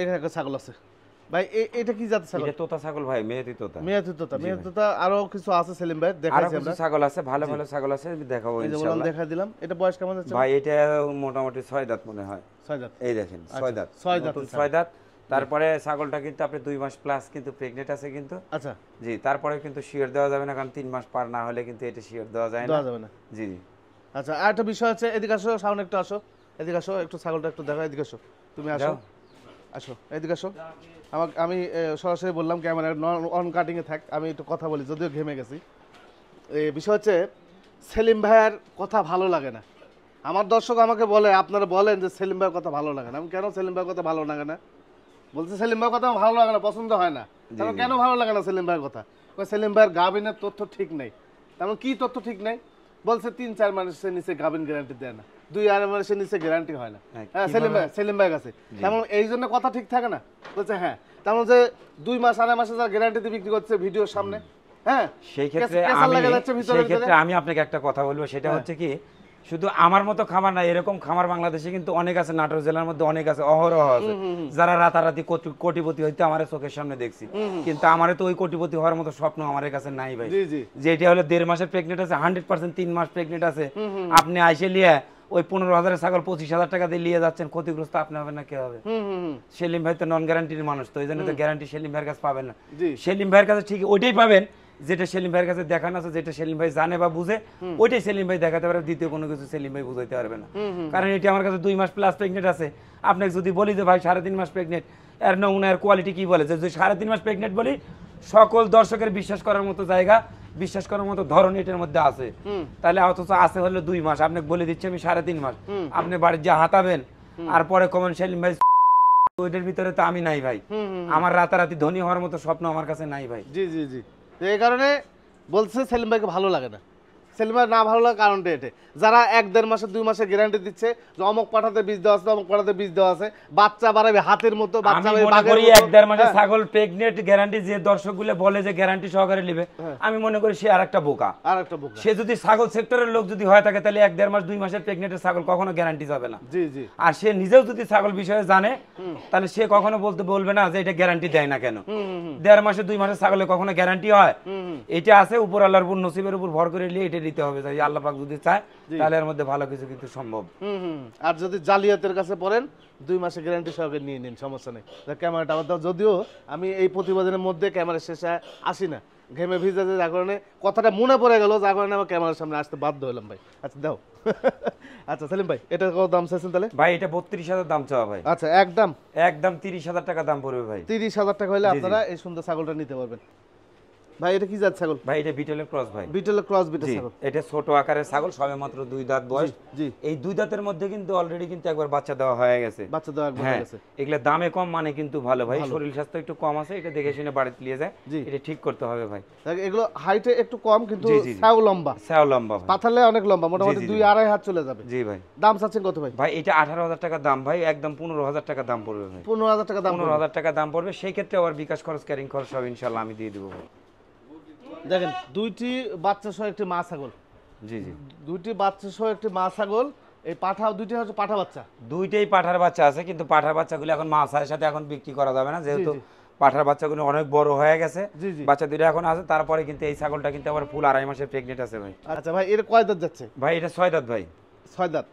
এখানে একটা ছাগল আছে। ভাই এটা কি জাতের ছাগল? এটা তোতা ছাগল ভাই, মেয়েতি তোতা। মেয়েতি তোতা আরো কিছু আছে সেলিম ভাই, দেখাইছি আমরা। আরো কিছু ছাগল আছে, ভালো ভালো ছাগল আছে, দেখাবো ইনশাআল্লাহ। এই যে দেখা দিলাম। এটা বয়স কেমন আছে ভাই? এটা মোটামুটি 6 দাঁত মনে হয়। 6 দাঁত। এই দেখেন 6 দাঁত। 6 দাঁত। তারপরে ছাগলটা কিন্তু আপনি 2 মাস প্লাস কিন্তু প্রেগন্যান্ট আছে কিন্তু। আচ্ছা জি, তারপরে কিন্তু শিওর দেওয়া যাবে না, কারণ 3 মাস পার না হলে কিন্তু এটা শিওর দেওয়া যায় না। জি জি। আচ্ছা, আর একটা বিষয় আছে, এদিকে আসো, সামনে একটু আসো, এদিকে আসো, একটু ছাগলটা একটু দেখো, এদিকে আসো, তুমি আসো, আসো এদিকে আসো। আমি সরাসরি বললাম ক্যামেরা অন কাটিং এ থাক, আমি একটু কথা বলি, যদিও ঘেমে গেছি। এই বিষয় হচ্ছে সেলিম ভাইয়ের কথা ভালো লাগে না। আমার দর্শক আমাকে বলে, আপনারা বলেন যে সেলিম ভাইয়ের কথা ভালো লাগে না। আমি কেন সেলিম ভাইয়ের কথা ভালো লাগে না বলতে, সেলিম ভাইয়ের কথা ভালো লাগে না, পছন্দ হয় না। তাহলে কেন ভালো লাগে না সেলিম ভাইয়ের কথা? সেলিম ভাইয়ের গাভিনের তথ্য ঠিক নেই। তেমন কি তথ্য ঠিক নেই? বলছে 3-4 মাসের নিচে গাভিন গ্যারান্টি দেয় না, 2-2.5 মাসের নিচে গ্যারান্টি হয় না। হ্যাঁ সেলিম ভাই কাছে, তেমন এই জন্য কথা ঠিক থাকে না। বলছে হ্যাঁ, তেমন যে 2 মাস 2.5 মাসে যা গ্যারান্টি দিয়ে বিক্রি করছে ভিডিওর সামনে। হ্যাঁ, সেই ক্ষেত্রে আমি আপনাকে একটা কথা বলবো, সেটা হচ্ছে কি, শুধু আমার মতো খামার না, এরকম খামার বাংলাদেশে কিন্তু অনেক আছে, নাটোর জেলার মধ্যে অনেক আছে, অহরহ আছে, যারা রাতারাতি কোটিপতি হইতে আমার চোখের সামনে দেখছি। কিন্তু আমার তো ওই কোটিপতি হওয়ার মতো স্বপ্ন আমার কাছে নাই ভাই। যে এটা হলো 1.5 মাসের প্রেগনেন্ট আছে, 100% 3 মাস প্রেগনেন্ট আছে, আপনি আইসে লিয়ে ওই 15,000 ছাগল 25,000 টাকা দিয়ে নিয়ে যাচ্ছেন, ক্ষতিগ্রস্ত আপনি হবে না, কে হবে? সেলিম ভাই তো নন গ্যারান্টির মানুষ, তো এই জন্য তো গ্যারান্টি সেলিম ভাইয়ের কাছে পাবেন না। সেলিম ভাইয়ের কাছে ঠিক ওইটাই পাবেন যেটা সেলিম ভাইয়ের কাছে দেখানো আছে, যেটা সেলিম ভাই জানে বা বুঝে, ওইটাই সেলিম ভাই দেখাতে পারে, দ্বিতীয় কোনো কিছু সেলিম ভাই বুঝাইতে পারবে না। কারণ এটি আমার কাছে 2 মাস প্লাস প্রেগনেন্ট আছে। আপনাকে যদি বলি যে ভাই 3.5 মাস প্রেগনেন্ট, এর নমুনা এর কোয়ালিটি কি বলে, যে 3.5 মাস প্রেগনেন্ট বলি, সকল দর্শকের বিশ্বাস করার মতো জায়গা, বিশ্বাস করার মতো ধরন এটার মধ্যে আছে। তাহলে অথচ আছে হলো 2 মাস, আপনাকে বলে দিচ্ছি আমি 3.5 মাস, আপনি বাড়ির যা হাতাবেন আর পরে কমেন সেলিম ভাই ওইটার ভিতরে তো আমি নাই ভাই। আমার রাতারাতি ধনী হওয়ার মতো স্বপ্ন আমার কাছে নাই ভাই। জি জি জি, এই কারণে বলছে সেলিম ভাইকে ভালো লাগে না। সেলিম ভাই না ভালো লাগার কারণটা এটা, যারা 1-1.5 মাসে 2 মাসে গ্যারান্টি দিচ্ছে যে অমুক পাঠাতে বীজ দেওয়া আছে, অমুক পাঠাতে বীজ দেওয়া আছে, বাচ্চা বাড়াবে হাতের মতো, বাচ্চা আমি মনে করি 1-1.5 মাসে ছাগল প্রেগনেন্ট গ্যারান্টি যে দর্শকগুলো বলে যে গ্যারান্টি সহকারে নেবে, আমি মনে করি সে আরেকটা বোকা। সে যদি ছাগল সেক্টরের লোক যদি হয় থাকে, তাহলে 1-1.5 মাস 2 মাসের প্রেগনেন্টের ছাগল কখনো গ্যারান্টি যাবে না। জি জি। আর সে নিজেও যদি ছাগল বিষয়ে জানে, তাহলে সে কখনো বলবে না যে এটা গ্যারান্টি দেয় না কেন। 1.5 মাসে 2 মাসের ছাগলে কখনো গ্যারান্টি হয়? এটা আছে উপর আল্লাহর উপর নসিবের উপর ভর করে নিয়ে এটা দিতে হবে। তাই আল্লাহ পাক যদি চায় তাহলে এর মধ্যে ভালো কিছু কিন্তু সম্ভব। আর যদি জালিয়াতের কাছে পড়েন 2 মাসের গ্যারান্টি সহকারে নিয়ে নিন, সমস্যা নেই। ক্যামেরাটা আবার দাও, যদিও আমি এই প্রতিবেদনের মধ্যে ক্যামেরা শেষে আসি না, ঘেমে ভিজে, যার কারণে কথাটা মনে পড়ে গেল, যার কারণে আমার ক্যামেরার সামনে আসতে বাধ্য হলাম ভাই। আচ্ছা দাও। আচ্ছা সেলিম ভাই, এটা কত দাম চাইছেন তাহলে? ভাই এটা 32,000 দাম চাওয়া ভাই। আচ্ছা, একদম 30,000 টাকা দাম পড়বে ভাই। 30,000 টাকা হলে আপনারা এই সুন্দর ছাগলটা নিতে পারবেন। ভাই এটা কি জাত ছাগল? ভাই এটা বিটলের ক্রস ভাই। বিটলের ক্রস বিটের ছাগল। এটা ছোট আকারের ছাগল, সবে মাত্র 2 দাঁত বয়স। জি। এই 2 দাঁতের মধ্যে কিন্তু অলরেডি কিন্তু একবার বাচ্চা দেওয়া হয়ে গেছে। বাচ্চা দেওয়া একবার হয়ে গেছে। এগুলা দামে কম, মানে কিন্তু ভালো ভাই। শরীর স্বাস্থ্য একটু কম আছে, এটা দেখে শুনে বাড়িতে নিয়ে যায়, এটা ঠিক করতে হবে ভাই। এগুলো হাইটে একটু কম, কিন্তু ছাও লম্বা। ছাও লম্বা ভাই। পাথালে অনেক লম্বা, মোটামুটি 2-2.5 হাত চলে যাবে। জি ভাই। দাম চাচ্ছেন কত ভাই? ভাই এটা 18,000 টাকা দাম ভাই, একদম 15,000 টাকা দাম পড়বে ভাই। 15,000 টাকা দাম? 15,000 টাকা দাম পড়বে। সেই ক্ষেত্রে আবার বিকাশ খরচ, ক্যারিং খরচ সব ইনশাআল্লাহ আমি দিয়ে দেব ভাই। দেখেন, 2টি বাচ্চা সহ একটি মা ছাগল। জি জি, 2টি বাচ্চা সহ একটি মা ছাগল। এই পাঠা, 2টি হচ্ছে পাঠা বাচ্চা। 2টেই পাঠার বাচ্চা আছে, কিন্তু পাঠার বাচ্চাগুলো এখন মা ছায়ের সাথে এখন বিক্রি করা যাবে না, যেহেতু পাঠার বাচ্চাগুলো অনেক বড় হয়ে গেছে। বাচ্চা 2টা এখন আছে, তারপরে কিন্তু এই ছাগলটা কিন্তু আবার ফুল 2.5 মাসের প্রেগনেন্ট আছে ভাই। আচ্ছা ভাই, এর কয় দাঁত যাচ্ছে? ভাই এটা 6 দাঁত ভাই। 6 দাঁত?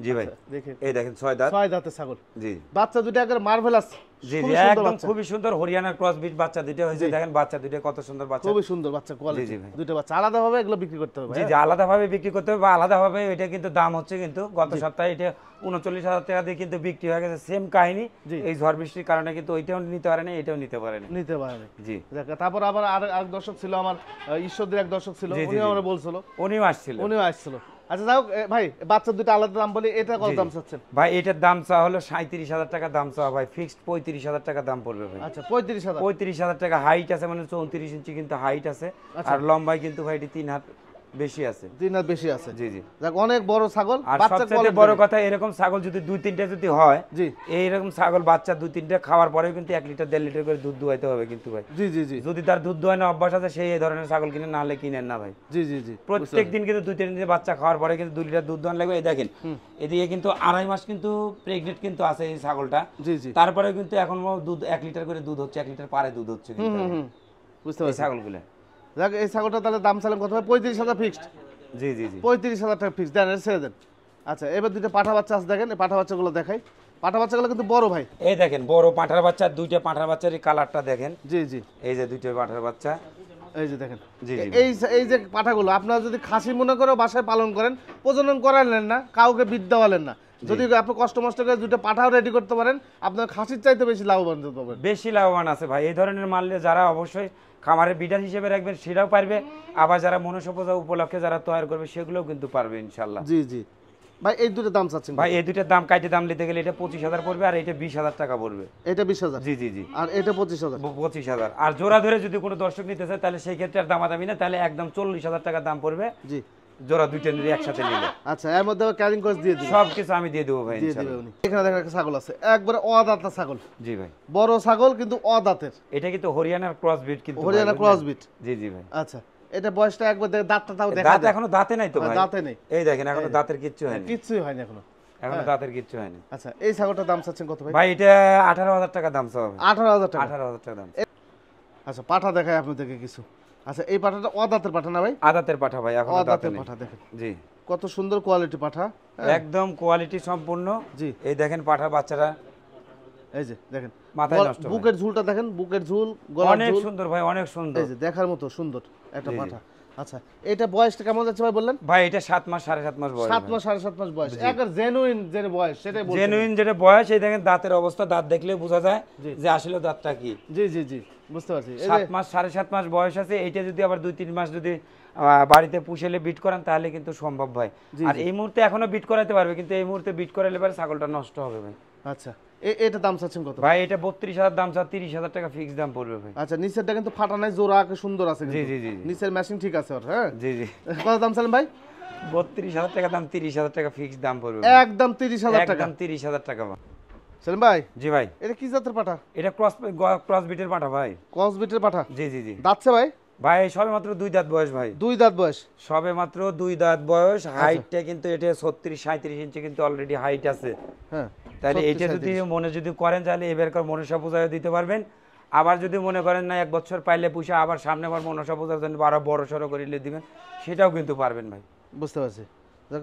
জি ভাই। দেখেন, এই দেখেন 6 দাঁত। 6 দাঁতের ছাগল। জি। বাচ্চা 2টা একবার মার্ভেলাস। জি জি, একদম খুবই সুন্দর হরিয়ানার ক্রস বিট বাচ্চা 2টা হয়েছে। দেখেন বাচ্চা 2টা কত সুন্দর বাচ্চা, খুবই সুন্দর বাচ্চা কোয়ালিটি। জি জি ভাই, 2টা বাচ্চা আলাদা ভাবে এগুলো বিক্রি করতে হবে। জি জি, আলাদা ভাবে বিক্রি করতে হবে, বা আলাদা ভাবে। এটা কিন্তু দাম হচ্ছে, কিন্তু গত সপ্তাহে এটা 39,000 টাকা দিয়ে কিন্তু বিক্রি হয়ে গেছে। সেম কাহিনী, এই ঝড় বৃষ্টির কারণে কিন্তু ওইটাও নিতে পারে না, এটাও নিতে পারে না। নিতে পারে না। জি। তারপর আবার আরেক দর্শক ছিল আমার, ঈশ্বরদের এক দর্শক ছিল, উনি আমারে বলছিল, উনিও আসছিল। আচ্ছা যাও ভাই, বাচ্চা 2টা আলাদা দাম বলি, এটা কত দাম চাচ্ছেন? ভাই এটার দাম চা হলো 37,000 টাকা দাম চা ভাই, ফিক্সড 35,000 টাকা দাম পড়বে ভাই। আচ্ছা 35,000 টাকা হাইট আছে, মানে 34 ইঞ্চি কিন্তু হাইট আছে, আর লম্বাই কিন্তু ভাই এটি 3 হাত বেশি আছে। 3 দাঁত বেশি আছে। জি জি। যাক অনেক বড় ছাগল, আর বাচ্চা সবচেয়ে বড় কথা এরকম ছাগল যদি 2-3টা যদি হয়, জি এইরকম ছাগল বাচ্চা 2-3টা খাওয়ার পরেও কিন্তু 1 লিটার 1.5 লিটার করে দুধ দুয়াইতে হবে কিন্তু ভাই। জি জি জি। যদি তার দুধ দোয়ানো অভ্যাস আছে সেই এই ধরনের ছাগল কিনে, না হলে কিনেন না ভাই। জি জি জি। প্রত্যেক দিন কিন্তু 2-3 দিন বাচ্চা খাওয়ার পরে কিন্তু 2 লিটার দুধ দোয়ানো লাগবে। এই দেখেন এদিকে কিন্তু 2.5 মাস কিন্তু প্রেগনেন্ট কিন্তু আছে এই ছাগলটা। জি জি। তারপরে কিন্তু এখন দুধ 1 লিটার করে দুধ হচ্ছে, 1 লিটার পারে দুধ হচ্ছে কিন্তু বুঝতে এই পারছি। ছাগলগুলো। যাক এই ছাগলটা তাহলে দাম চালাম কত ভাই? 35,000 ফিক্সড। জি জি জি। 35,000 টাকা ফিক্সড দেন, ছেড়ে দেন। আচ্ছা এবার দুইটা পাঠা বাচ্চা আছে, দেখেন এই পাঠা বাচ্চাগুলো দেখাই। পাঠা বাচ্চাগুলো কিন্তু বড় ভাই। এই দেখেন বড় পাঁঠার বাচ্চা, দুইটা পাঁঠার বাচ্চারই কালারটা দেখেন। জি জি। এই যে দুইটা পাঁঠার বাচ্চা, এই যে দেখেন। জি জি। এই যে পাঠাগুলো আপনারা যদি খাসি মনে করে বাসায় পালন করেন, প্রজনন করালেন না, কাউকে বিট দেওয়ালেন না, যদি আপনি কষ্ট মষ্ট করে দুটো পাঠাও রেডি করতে পারেন, আপনার খাসির চাইতে বেশি লাভবান হতে পারবেন। বেশি লাভবান আছে ভাই এই ধরনের মানলে। যারা অবশ্যই খামারের বিডার হিসেবে রাখবেন সেটাও পারবে, আবার যারা মনুষ্য পূজা উপলক্ষে যারা তৈরি করবে সেগুলোও কিন্তু পারবে ইনশাল্লাহ। জি জি। ভাই এই দুটো দাম চাচ্ছেন ভাই এই দুইটার দাম কাইটে দাম নিতে গেলে এটা 25,000 পড়বে, আর এটা 20,000 টাকা পড়বে। এটা 20,000। জি জি জি। আর এটা 25,000। 25,000। আর জোড়া ধরে যদি কোনো দর্শক নিতে চায় তাহলে সেই ক্ষেত্রে আর দামাদামি না, তাহলে একদম 40,000 টাকা দাম পড়বে। জি। জোড়া দুইটা নিয়ে একসাথে নিলে। আচ্ছা এর মধ্যে ক্যারিং কস্ট দিয়ে দিবেন? সব কিছু আমি দিয়ে দেবো ভাই দিয়ে ইনশাআল্লাহ। দিবেন। এখানে দেখেন একটা ছাগল আছে, একবারে অদাঁতা ছাগল। জি ভাই। বড় ছাগল কিন্তু অদাঁতের। এটা কিন্তু হরিয়ানার ক্রস বিট কিন্তু। Haryana cross beat. জি জি ভাই। আচ্ছা এটা বয়সটা একবার দাঁতটা তাও দেখা দাঁত যায়? এখনো দাঁতে নাই তো ভাই। দাঁতে নেই। এই দেখেন এখনো দাঁতের কিচ্ছু হয়নি। কিচ্ছুই হয়নি এখনো। এখনো দাঁতের কিচ্ছু হয়নি। আচ্ছা এই ছাগলটার দাম চাচ্ছেন কত ভাই? ভাই এটা 18,000 টাকা দাম চাওয়া হবে। 18,000 টাকা। 18,000 টাকা দাম। আচ্ছা পাঠা দেখায় আপনাদেরকে কিছু। আচ্ছা এই পাঠাটা অদাঁতের পাঠা না ভাই? আদাতের পাঠা ভাই, এখনো দাঁতে অদাঁতের নেই। পাঠা দেখেন জি। কত সুন্দর কোয়ালিটি পাঠা। একদম কোয়ালিটি সম্পূর্ণ। জি। এই দেখেন পাঠার বাচ্চারা, এই যে দেখেন মাথায় নষ্ট ভাই। বুকের ঝুলটা দেখেন, বুকের ঝুল, গলার অনেক ঝুল। সুন্দর ভাই, অনেক সুন্দর। এই যে দেখার মতো সুন্দর একটা জি, জি। পাঠা। আচ্ছা এটা বয়সটা কেমন যাচ্ছে ভাই বললেন? ভাই এটা 7 মাস 7.5 মাস বয়স। 7 মাস 7.5 মাস বয়স। একবার জেনুইন যে বয়স সেটাই বলছেন। জেনুইন যেটা বয়স, এই দেখেন দাঁতের অবস্থা, দাঁত দেখলে বোঝা যায় জি। যে আসলে দাঁতটা কি। জি জি জি বুঝতে পারছি। এই যে 7 মাস 7.5 মাস বয়স আছে। এইটা যদি আবার 2-3 মাস যদি বাড়িতে পুষেলে বিট করান তাহলে কিন্তু সম্ভব ভাই। জি, আর এই মুহূর্তে এখনো বিট করাতে পারবে, কিন্তু এই মুহূর্তে বিট করালে পরে ছাগলটা নষ্ট হবে ভাই। আচ্ছা এটা দাম চাচ্ছেন কত? ভাই এটা 32,000 দাম চা, 30,000 টাকা ফিক্স দাম পড়বে ভাই। আচ্ছা নিচেরটা কিন্তু ফাটা নাই, জোড়া সুন্দর আছে কিন্তু। জি, জি, জি, জি। নিচের ম্যাচিং ঠিক আছে ওর। হ্যাঁ জি জি। কত দাম চালেন ভাই? 32,000 টাকা দাম, 30,000 টাকা ফিক্স দাম পড়বে। একদম 30,000 টাকা। একদম 30,000 টাকা ভাই। সেলিম ভাই জি ভাই। এটা কি জাতের পাঠা? এটা ক্রস বিটের পাঠা ভাই। ক্রস বিটের পাঠা। জি জি জি। দাঁতছে ভাই? ভাই সবে মাত্র 2 দাঁত বয়স ভাই। 2 দাঁত বয়স। সবে মাত্র 2 দাঁত বয়স। হাইটটা কিন্তু এটা 36-37 ইঞ্চি কিন্তু অলরেডি হাইট আছে। হ্যাঁ তাহলে এটা যদি মনে যদি করেন তাহলে এবারকার মনসা পূজায় দিতে পারবেন। আবার যদি মনে করেন না 1 বছর পাইলে পুষে আবার সামনে আবার মনসা পূজার জন্য আরো বড় সড়ো করিলে দিবেন, সেটাও কিন্তু পারবেন ভাই। বুঝতে পারছি।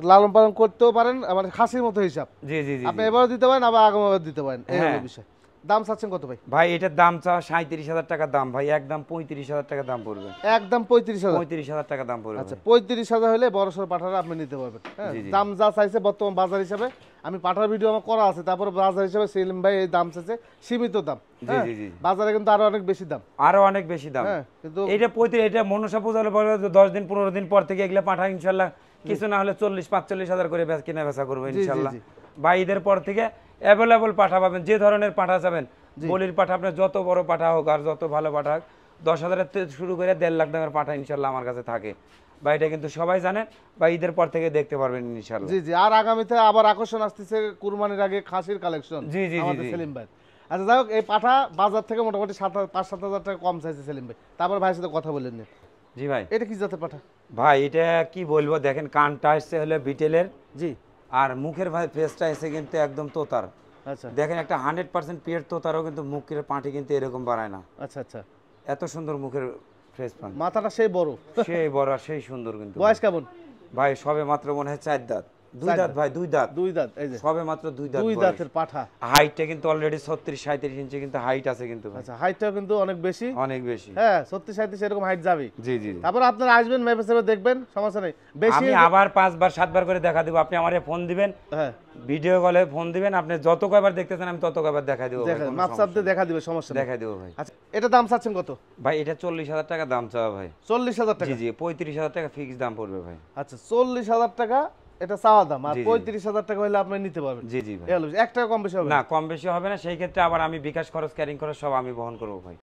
লালন পালন করতেও পারেন, আবার খাসির মতো হিসাব। জি জি জি। আপনি এবারও দিতে পারেন, আবার আগামীবার দিতে পারেন। এই হলো বিষয়। দাম চাচ্ছেন কত ভাই? ভাই এটার দাম চা 37,000 টাকা দাম ভাই, একদম 35,000 টাকা দাম পড়বে। একদম 35,000। 35,000 টাকা দাম পড়বে। আচ্ছা 35,000 হলে বড় সড় পাঠাটা আপনি নিতে পারবেন। হ্যাঁ দাম যা চাইছে বর্তমান বাজার হিসাবে, আমি পাঠার ভিডিও আমার করা আছে, তারপরে বাজার হিসাবে সেলিম ভাই এই দাম চাইছে সীমিত দাম। জি জি জি। বাজারে কিন্তু আরো অনেক বেশি দাম। আরো অনেক বেশি দাম। হ্যাঁ কিন্তু এটা এটা মনসা পূজা হলে পরে 10 দিন 15 দিন পর থেকে এগুলা পাঠা ইনশাআল্লাহ কিছু না হলে 40-45,000 করে কিনা বেচা করবো ইনশাআল্লাহ। বা ঈদের পর থেকে অ্যাভেলেবল পাঠা পাবেন, যে ধরনের পাঠা চাবেন। বলির পাঠা আপনার যত বড় পাঠা হোক আর যত ভালো পাঠা হোক, 10,000 থেকে শুরু করে 1.5 লাখ দামের পাঠা ইনশাআল্লাহ আমার কাছে থাকে। বা এটা কিন্তু সবাই জানেন, বা ঈদের পর থেকে দেখতে পারবেন ইনশাআল্লাহ। জি জি। আর আগামীতে আবার আকর্ষণ আসতেছে কুরবানির আগে খাসির কালেকশন। জি জি আমাদের জি। সেলিম ভাই। আচ্ছা যাই হোক এই পাঠা বাজার থেকে মোটামুটি 5-7 হাজার টাকা কম চাইছে সেলিম ভাই। তারপর ভাইয়ের সাথে কথা বললেন। জি ভাই। এটা কি জাতের পাঠা? ভাই এটা কি বলবো, দেখেন কানটা এসে হলো বিটেলের। জি। আর মুখের ভাই ফেসটা এসে কিন্তু একদম তোতার। আচ্ছা দেখেন একটা 100% পিওর তোতারও কিন্তু মুখের পাটি কিন্তু এরকম বাড়ায় না। আচ্ছা আচ্ছা। এত সুন্দর মুখের ফেস পান, মাথাটা সেই বড়, সেই বড় আর সেই সুন্দর কিন্তু। বয়স কেমন ভাই সবে মাত্র মনে হয় 4 দাঁত। 2 দাঁত ভাই, 2 দাঁত। 2 দাঁত। এই যে সবে মাত্র 2 দাঁত। 2 দাঁতের পাঠা। হাইটটা কিন্তু অলরেডি 36-37 ইঞ্চি কিন্তু হাইট আছে কিন্তু ভাই। আচ্ছা হাইটটাও কিন্তু অনেক বেশি। অনেক বেশি। হ্যাঁ 37 এরকম হাইট যাবে। জি জি। তারপর আপনারা আসবেন, মেপে সেপে দেখবেন, সমস্যা নেই। বেশি আমি আবার 5 বার 7 বার করে দেখা দেব, আপনি আমারে ফোন দিবেন। হ্যাঁ ভিডিও কলে ফোন দিবেন, আপনি যত কয়বার দেখতেছেন আমি তত কয়বার দেখাই দেব ভাই। মাপসাপ দিয়ে দেখা দিবে, সমস্যা নেই। দেখাই দেব ভাই। আচ্ছা এটা দাম চাচ্ছেন কত ভাই? এটা 40,000 টাকা দাম চাওয়া ভাই। 40,000 টাকা। জি জি। 35,000 টাকা ফিক্স দাম পড়বে ভাই। আচ্ছা 40,000 টাকা এটা চাওয়া দাম, আর 35,000 টাকা হলে আপনি নিতে পারবেন। জি জি ভাই। 1 টাকা কম বেশি হবে না, কম বেশি হবে না। সেই ক্ষেত্রে আবার আমি বিকাশ খরচ, ক্যারিং খরচ সব আমি বহন করব ভাই।